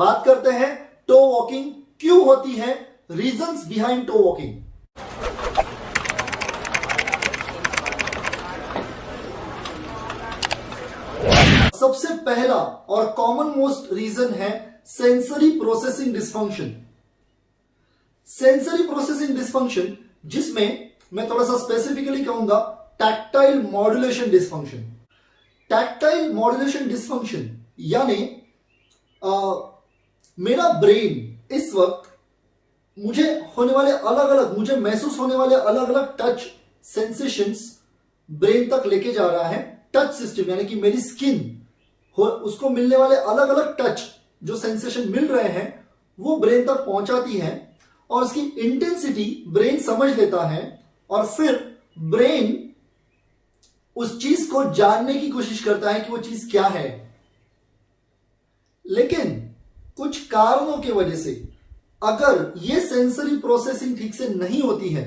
बात करते हैं टो वॉकिंग क्यों होती है, रीजंस बिहाइंड टो वॉकिंग। सबसे पहला और कॉमन मोस्ट रीजन है sensory processing dysfunction. Sensory processing dysfunction जिसमें मैं थोड़ा सा स्पेसिफिकली कहूंगा tactile modulation dysfunction. Tactile modulation dysfunction यानी मेरा ब्रेन इस वक्त मुझे महसूस होने वाले अलग अलग टच सेंसेशंस ब्रेन तक लेके जा रहा है। टच सिस्टम यानी कि मेरी स्किन उसको मिलने वाले अलग अलग टच जो सेंसेशन मिल रहे हैं वो ब्रेन तक पहुंचाती है और उसकी इंटेंसिटी ब्रेन समझ लेता है और फिर ब्रेन उस चीज को जानने की कोशिश करता है कि वो चीज क्या है। लेकिन कुछ कारणों की वजह से अगर ये सेंसरी प्रोसेसिंग ठीक से नहीं होती है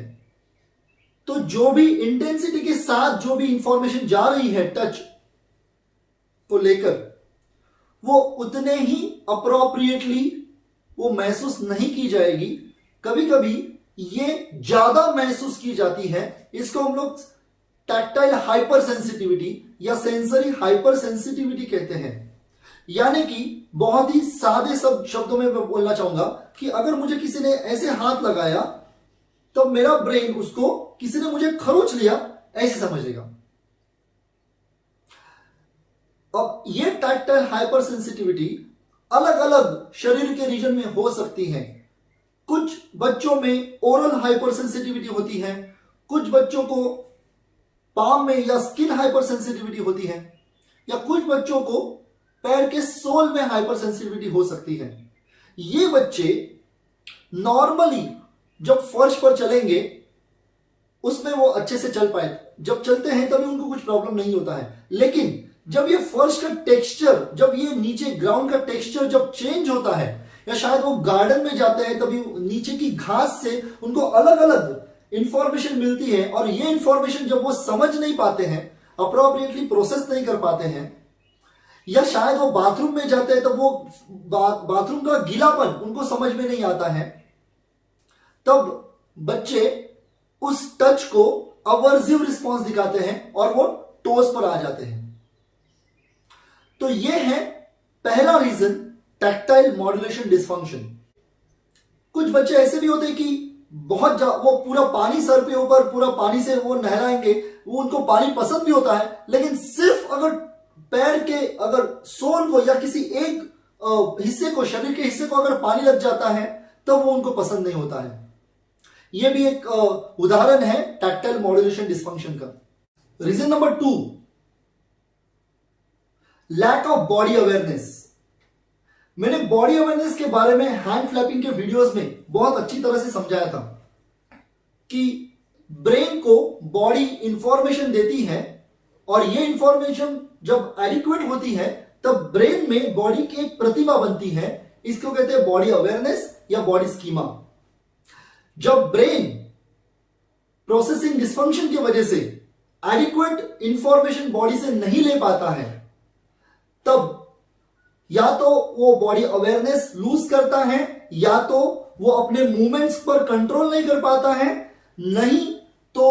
तो जो भी इंटेंसिटी के साथ जो भी इंफॉर्मेशन जा रही है टच को लेकर वो उतने ही अप्रोप्रिएटली वो महसूस नहीं की जाएगी। कभी कभी ये ज्यादा महसूस की जाती है। इसको हम लोग टैक्टाइल हाइपर सेंसिटिविटी या सेंसरी हाइपर सेंसिटिविटी कहते हैं। यानी कि बहुत ही सादे सब शब्दों में मैं बोलना चाहूंगा कि अगर मुझे किसी ने ऐसे हाथ लगाया तो मेरा ब्रेन उसको किसी ने मुझे खरोच लिया ऐसे समझेगा। अब ये टैक्टाइल हाइपर सेंसिटिविटी अलग अलग शरीर के रीजन में हो सकती है। कुछ बच्चों में ओरल हाइपर सेंसिटिविटी होती है, कुछ बच्चों को पाम में या स्किन हाइपर सेंसिटिविटी होती है, या कुछ बच्चों को पैर के सोल में हाइपर सेंसिटिविटी हो सकती है। ये बच्चे नॉर्मली जब फर्श पर चलेंगे उसमें वो अच्छे से चल पाए, जब चलते हैं तभी उनको कुछ प्रॉब्लम नहीं होता है। लेकिन जब ये फर्श का टेक्सचर, जब ये नीचे ग्राउंड का टेक्सचर जब चेंज होता है या शायद वो गार्डन में जाते हैं तभी नीचे की घास से उनको अलग अलग इंफॉर्मेशन मिलती है और ये इंफॉर्मेशन जब वो समझ नहीं पाते हैं, अप्रोप्रिएटली प्रोसेस नहीं कर पाते हैं, या शायद वो बाथरूम में जाते हैं तब वो बाथरूम का गीलापन उनको समझ में नहीं आता है, तब बच्चे उस टच को अवर्सिव रिस्पॉन्स दिखाते हैं और वो टोस पर आ जाते हैं। तो ये है पहला रीजन टैक्टाइल मॉड्यूलेशन डिसफंक्शन। कुछ बच्चे ऐसे भी होते हैं कि वो पूरा पानी सर पे ऊपर पूरा पानी से वो नहलाएंगे, वो उनको पानी पसंद भी होता है, लेकिन सिर्फ अगर पैर के अगर सोल को या किसी एक हिस्से को, शरीर के हिस्से को अगर पानी लग जाता है तब वो उनको पसंद नहीं होता है। यह भी एक उदाहरण है टैक्टाइल मॉड्यूलेशन डिसफंक्शन का। Reason number 2, lack of body awareness. मैंने बॉडी अवेयरनेस के बारे में हैंड फ्लैपिंग के वीडियोस में बहुत अच्छी तरह से समझाया था कि ब्रेन को बॉडी इंफॉर्मेशन देती है और ये इंफॉर्मेशन जब एडिक्वेट होती है तब ब्रेन में बॉडी की एक प्रतिमा बनती है। इसको कहते हैं बॉडी अवेयरनेस या बॉडी स्कीमा। जब ब्रेन प्रोसेसिंग डिसफंक्शन की वजह से एडिक्वेट इंफॉर्मेशन बॉडी से नहीं ले पाता है तब या तो वो बॉडी अवेयरनेस लूज करता है, या तो वो अपने मूवमेंट्स पर कंट्रोल नहीं कर पाता है, नहीं तो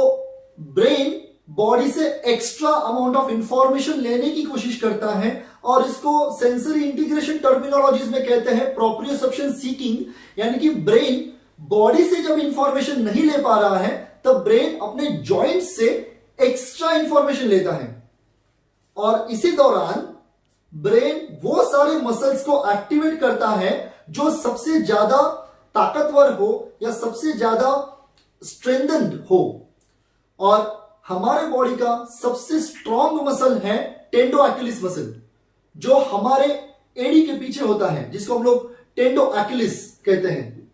ब्रेन बॉडी से एक्स्ट्रा अमाउंट ऑफ इंफॉर्मेशन लेने की कोशिश करता है और इसको सेंसरी इंटीग्रेशन टर्मिनोलॉजीज में कहते हैं प्रोप्रियोसेप्शन सीकिंग। यानी कि ब्रेन बॉडी से जब इंफॉर्मेशन नहीं ले पा रहा है तब ब्रेन अपने जॉइंट से एक्स्ट्रा इंफॉर्मेशन लेता है और इसी दौरान ब्रेन वो सारे मसल्स को एक्टिवेट करता है जो सबसे ज्यादा ताकतवर हो या सबसे ज्यादा स्ट्रेंथन्ड हो। और हमारे बॉडी का सबसे स्ट्रॉन्ग मसल है टेंडो एक्यूलिस मसल, जो हमारे एड़ी के पीछे होता है, जिसको हम लोग टेंडो एक्यूलिस कहते हैं।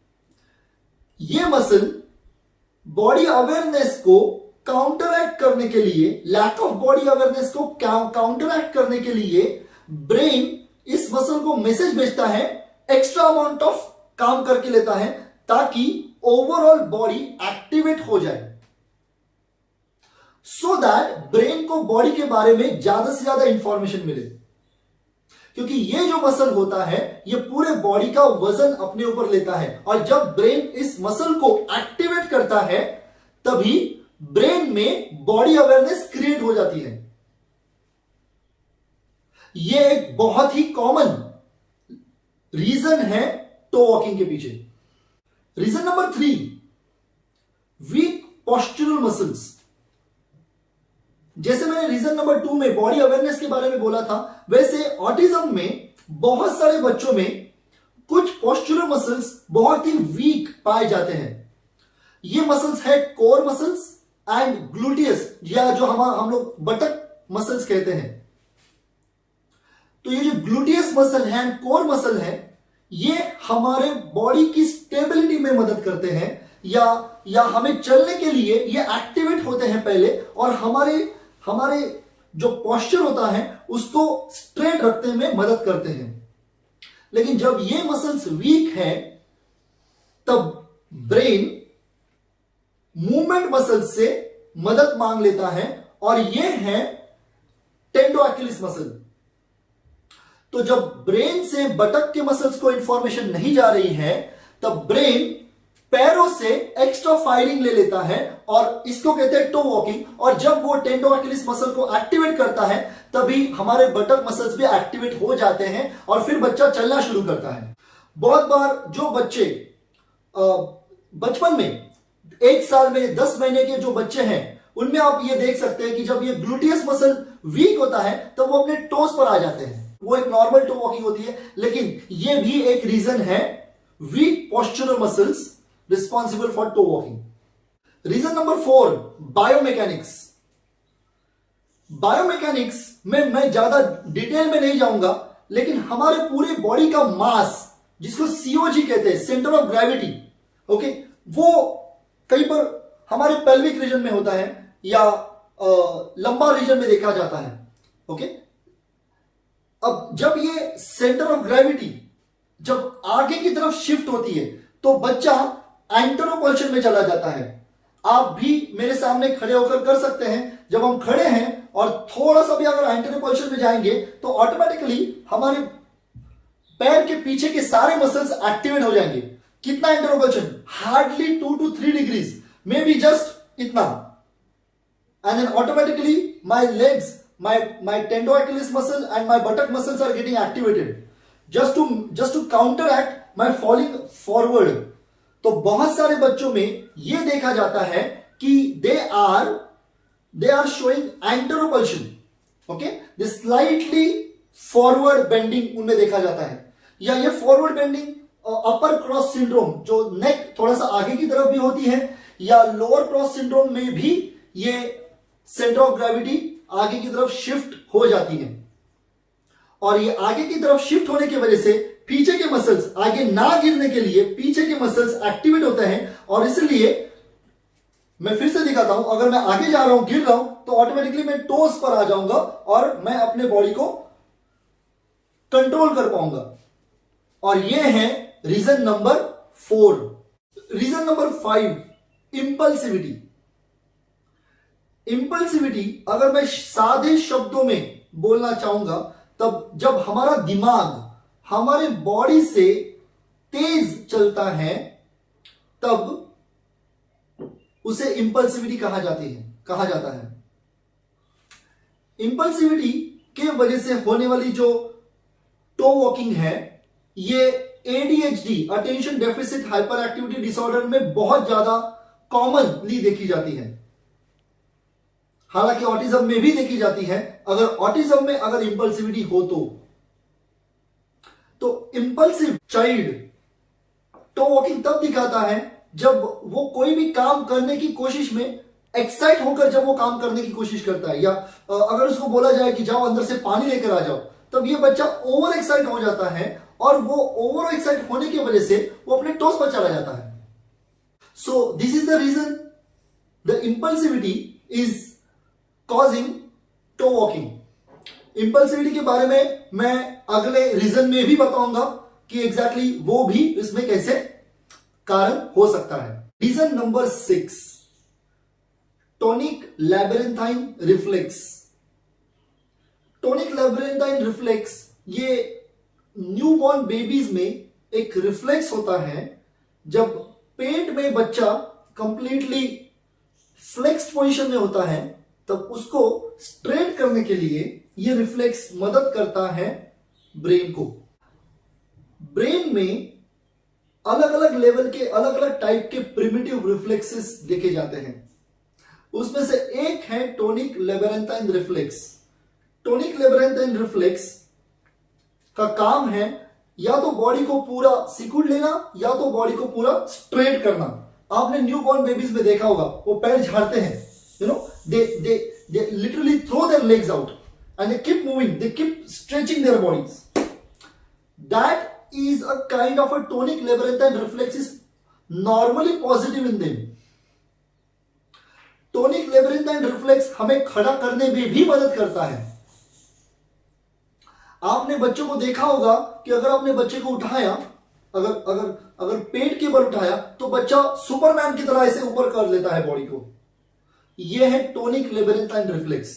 यह मसल बॉडी अवेयरनेस को काउंटरएक्ट करने के लिए, लैक ऑफ बॉडी अवेयरनेस को काउंटरएक्ट करने के लिए ब्रेन इस मसल को मैसेज भेजता है, एक्स्ट्रा अमाउंट ऑफ काम करके लेता है ताकि ओवरऑल बॉडी एक्टिवेट हो जाए, सो दैट ब्रेन को बॉडी के बारे में ज्यादा से ज्यादा इंफॉर्मेशन मिले। क्योंकि ये जो मसल होता है ये पूरे बॉडी का वजन अपने ऊपर लेता है, और जब ब्रेन इस मसल को एक्टिवेट करता है तभी ब्रेन में बॉडी अवेयरनेस क्रिएट हो जाती है। ये एक बहुत ही कॉमन रीजन है टो वॉकिंग के पीछे। Reason number 3, weak postural muscles. जैसे मैंने रीजन नंबर 2 में बॉडी अवेयरनेस के बारे में बोला था, वैसे ऑटिज्म में बहुत सारे बच्चों में कुछ पोस्चरल मसल्स बहुत ही वीक पाए जाते हैं। ये मसल्स है कोर मसल्स एंड ग्लूटियस, या जो हम लोग बटक मसल्स कहते हैं। तो ये जो ग्लूटियस मसल है एंड कोर मसल है, ये हमारे बॉडी की स्टेबिलिटी में मदद करते हैं, या हमें चलने के लिए ये एक्टिवेट होते हैं पहले, और हमारे जो पोस्चर होता है उसको स्ट्रेट रखने में मदद करते हैं। लेकिन जब ये मसल्स वीक है तब ब्रेन मूवमेंट मसल्स से मदद मांग लेता है, और ये है टेंडोअक्यूलिस मसल। तो जब ब्रेन से बटक के मसल्स को इंफॉर्मेशन नहीं जा रही है तब ब्रेन पैरों से एक्स्ट्रा फायरिंग ले लेता है, और इसको कहते हैं टो वॉकिंग। और जब वो टेंडोअक्यूलिस मसल को एक्टिवेट करता है तभी हमारे बटक मसल्स भी एक्टिवेट हो जाते हैं, और फिर बच्चा चलना शुरू करता है। बहुत बार जो बच्चे बचपन में 1 साल में 10 महीने के जो बच्चे हैं उनमें आप ये देख सकते हैं कि जब ये ग्लूटियस मसल वीक होता है तो वो अपने टोस पर आ जाते हैं। वो एक नॉर्मल टो वॉकिंग होती है, लेकिन ये भी एक रीजन है weak postural muscles responsible for toe walking. Reason number 4, biomechanics. Biomechanics में मैं ज्यादा डिटेल में नहीं जाऊंगा, लेकिन हमारे पूरे बॉडी का मास, जिसको सीओजी कहते हैं, सेंटर ऑफ ग्रेविटी, ओके, वो कहीं पर हमारे पेल्विक रीजन में होता है या लंबा रीजन में देखा जाता है, ओके। अब जब ये सेंटर ऑफ ग्रेविटी जब आगे की तरफ शिफ्ट होती है तो बच्चा एंटेरोपल्शन में चला जाता है। आप भी मेरे सामने खड़े होकर कर सकते हैं। जब हम खड़े हैं और थोड़ा सा भी अगर एंटेरोपल्शन में जाएंगे तो ऑटोमेटिकली हमारे पैर के पीछे के सारे मसल्स एक्टिवेट हो जाएंगे। कितना anteropulsion? Hardly 2 to 3 degrees, maybe just इतना, and then automatically my legs, my tendo-achilles muscle and my buttock muscles are getting activated just to counteract my falling forward। तो बहुत सारे बच्चों में ये देखा जाता है कि they are showing anteropulsion, okay, this slightly forward bending उनमें देखा जाता है, या ये forward bending अपर क्रॉस सिंड्रोम, जो नेक थोड़ा सा आगे की तरफ भी होती है, या लोअर क्रॉस सिंड्रोम में भी ये सेंटर ऑफ ग्रेविटी आगे की तरफ शिफ्ट हो जाती है। और ये आगे की तरफ शिफ्ट होने की वजह से पीछे के मसल्स आगे ना गिरने के लिए पीछे के मसल्स एक्टिवेट होते हैं, और इसलिए मैं फिर से दिखाता हूं, अगर मैं आगे जा रहा हूं, गिर रहा हूं, तो ऑटोमेटिकली मैं टोस पर आ जाऊंगा और मैं अपने बॉडी को कंट्रोल कर पाऊंगा। और ये है reason number 4। Reason number 5, impulsivity. Impulsivity अगर मैं सादे शब्दों में बोलना चाहूंगा तब जब हमारा दिमाग हमारे बॉडी से तेज चलता है तब उसे इंपल्सिविटी कहा जाता है। इंपल्सिविटी के वजह से होने वाली जो टो वॉकिंग है, ये ADHD, attention deficit hyper activity disorder में बहुत ज्यादा कॉमनली देखी जाती है। हालांकि ऑटिज्म में भी देखी जाती है। अगर ऑटिज्म में अगर इंपल्सिविटी हो तो इंपल्सिव चाइल्ड टो वॉकिंग तब दिखाता है जब वो कोई भी काम करने की कोशिश में एक्साइट होकर जब वो काम करने की कोशिश करता है, या अगर उसको बोला जाए कि जाओ अंदर से पानी लेकर आ जाओ, तब ये बच्चा ओवर एक्साइट हो जाता है, और वो ओवर एक्साइट होने की वजह से वो अपने टोस पर चला जाता है। So this is the reason the impulsivity is causing toe walking. Impulsivity के बारे में मैं अगले रीजन में भी बताऊंगा कि एग्जैक्टली वो भी इसमें कैसे कारण हो सकता है। Reason number 6, tonic labyrinthine reflex. Tonic labyrinthine reflex ये न्यूबॉर्न बेबीज में एक रिफ्लेक्स होता है। जब पेट में बच्चा कंप्लीटली फ्लेक्स्ड पोजीशन में होता है तब उसको स्ट्रेट करने के लिए ये रिफ्लेक्स मदद करता है ब्रेन को। ब्रेन में अलग अलग लेवल के अलग अलग टाइप के प्रिमिटिव रिफ्लेक्सेस देखे जाते हैं। उसमें से एक है tonic labyrinthine reflex. Tonic labyrinthine reflex का काम है या तो बॉडी को पूरा सिकुड़ लेना या तो बॉडी को पूरा स्ट्रेट करना। आपने न्यूबॉर्न बेबीज में देखा होगा, वो पैर झाड़ते हैं, they literally throw their legs out and they keep moving, they keep stretching their bodies. That is a kind of a tonic labyrinthine reflex is normally positive in them. Tonic labyrinthine reflex हमें खड़ा करने में भी मदद करता है। आपने बच्चों को देखा होगा कि अगर आपने बच्चे को उठाया, अगर अगर अगर पेट के बल उठाया तो बच्चा सुपरमैन की तरह ऐसे ऊपर कर लेता है बॉडी को। यह है टोनिक लेबरेंथाइन रिफ्लेक्स।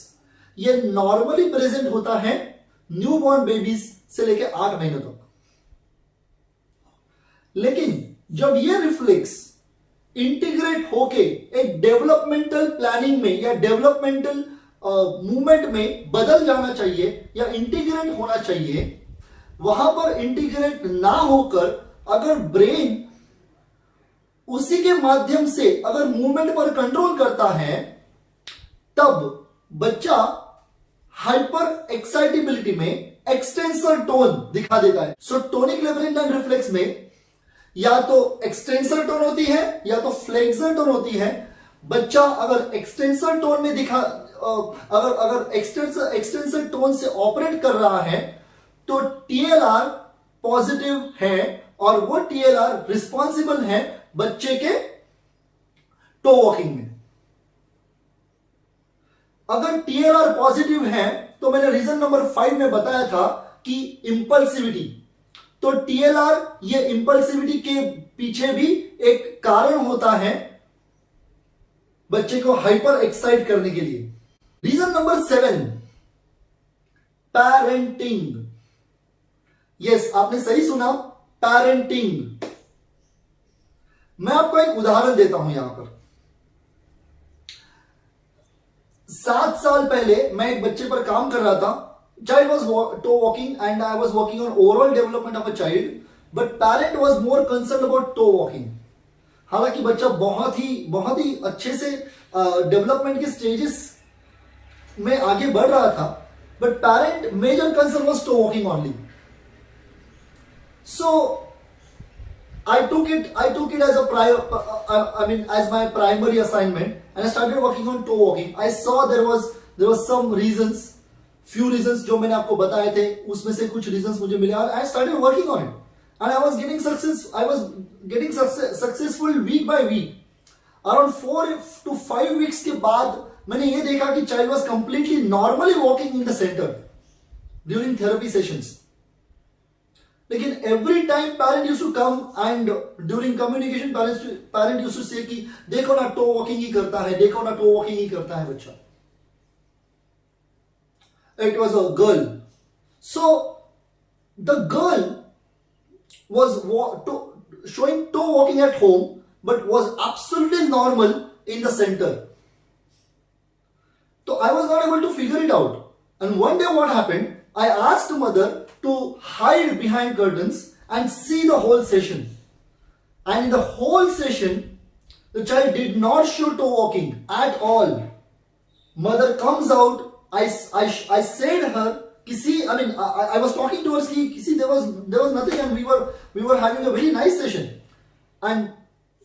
यह नॉर्मली प्रेजेंट होता है न्यूबॉर्न बेबीज से लेकर 8 महीनों तक। लेकिन जब यह रिफ्लेक्स इंटीग्रेट होके एक डेवलपमेंटल प्लानिंग में या डेवलपमेंटल मूवमेंट में बदल जाना चाहिए या इंटीग्रेट होना चाहिए, वहां पर इंटीग्रेट ना होकर अगर ब्रेन उसी के माध्यम से अगर मूवमेंट पर कंट्रोल करता है तब बच्चा हाइपर एक्साइटेबिलिटी में एक्सटेंसर टोन दिखा देता है। सो टोनिक लेबरेंथाइन रिफ्लेक्स में या तो एक्सटेंसर टोन होती है या तो फ्लेक्सर टोन होती है। बच्चा अगर एक्सटेंसर टोन में दिखा अगर एक्सटेंसर टोन से ऑपरेट कर रहा है तो टीएलआर पॉजिटिव है और वो टीएलआर रिस्पॉन्सिबल है बच्चे के टो वॉकिंग में। अगर टीएलआर पॉजिटिव है तो मैंने रीजन नंबर 5 में बताया था कि इंपल्सिविटी, तो टीएलआर ये इंपल्सिविटी के पीछे भी एक कारण होता है बच्चे को हाइपर एक्साइट करने के लिए। Reason number 7, parenting. यस, आपने सही सुना, पेरेंटिंग। मैं आपको एक उदाहरण देता हूं यहां पर। 7 साल पहले मैं एक बच्चे पर काम कर रहा था। Child was toe walking and I was working on overall development of a child, but parent was more concerned about toe walking. हालांकि बच्चा बहुत ही अच्छे से डेवलपमेंट के स्टेजेस में आगे बढ़ रहा था, but parent major concern was toe walking only. So I took it as as my primary assignment and I started working on toe walking. I saw there was some reasons, few reasons जो मैंने आपको बताए थे, उसमें से कुछ reasons मुझे मिले और I started working on it and I was getting successful week by week. Around 4 to 5 weeks के बाद मैंने ये देखा कि child was completely normally walking in the center during therapy sessions. लेकिन every time parent used to come and during communication parent used to say कि देखो ना toe walking ही करता है, देखो ना toe walking ही करता है बच्चा। It was a girl. So the girl was showing toe walking at home but was absolutely normal in the center. So I was not able to figure it out. And one day what happened, I asked mother to hide behind curtains and see the whole session. And in the whole session, the child did not show toe walking at all. Mother comes out. I said her, I was talking to her, see, there was nothing and we were having a very nice session. And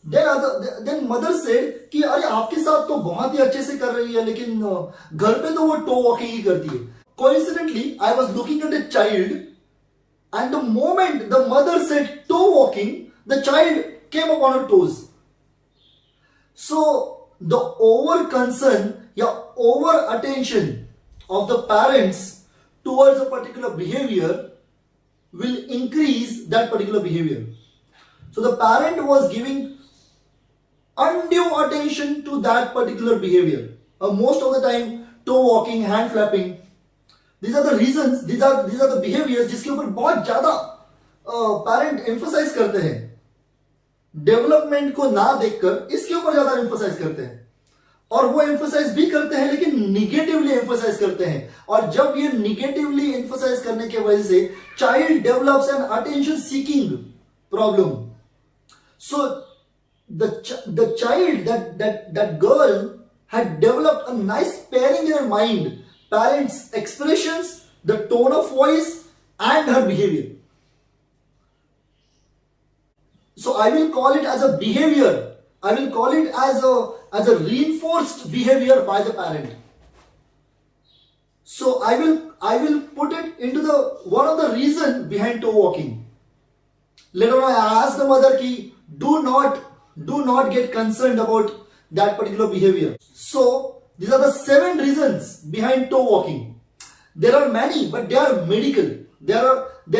then mother said कि अरे आपके साथ तो बहुत ही अच्छे से कर रही है लेकिन घर पे तो वो toe walking ही करती है. Coincidentally, I was looking at a child and the moment the mother said toe walking, the child came upon her toes. So the over concern या over attention of the parents towards a particular behavior will increase that particular behavior. So the parent was giving undue attention to that particular behavior. Most of the time, toe walking, hand flapping. these are the reasons, these are the behaviors जिसके ऊपर बहुत ज्यादा parent emphasise करते हैं, development को ना देखकर इसके ऊपर ज्यादा एम्फोसाइज करते हैं, और वो एम्फोसाइज भी करते हैं लेकिन निगेटिवली एम्फोसाइज करते हैं, और जब ये निगेटिवली एम्फोसाइज करने की वजह से child develops an attention seeking problem. So the child, that girl had developed a nice pairing in her mind, parents expressions, the tone of voice and her behavior. So I will call it as a behavior, I will call it as a reinforced behavior by the parent. So I will put it into the one of the reason behind toe walking. Later on I asked the mother ki do not get concerned about that particular behavior. So these are the 7 reasons behind toe walking. There are many, but they are medical. There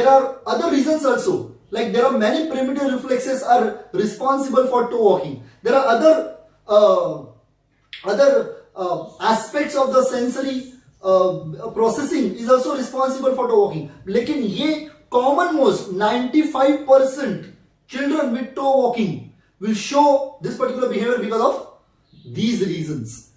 are other reasons also. Like there are many primitive reflexes are responsible for toe walking. There are other aspects of the sensory processing is also responsible for toe walking. लेकिन ये common most 95% children with toe walking will show this particular behavior because of these reasons.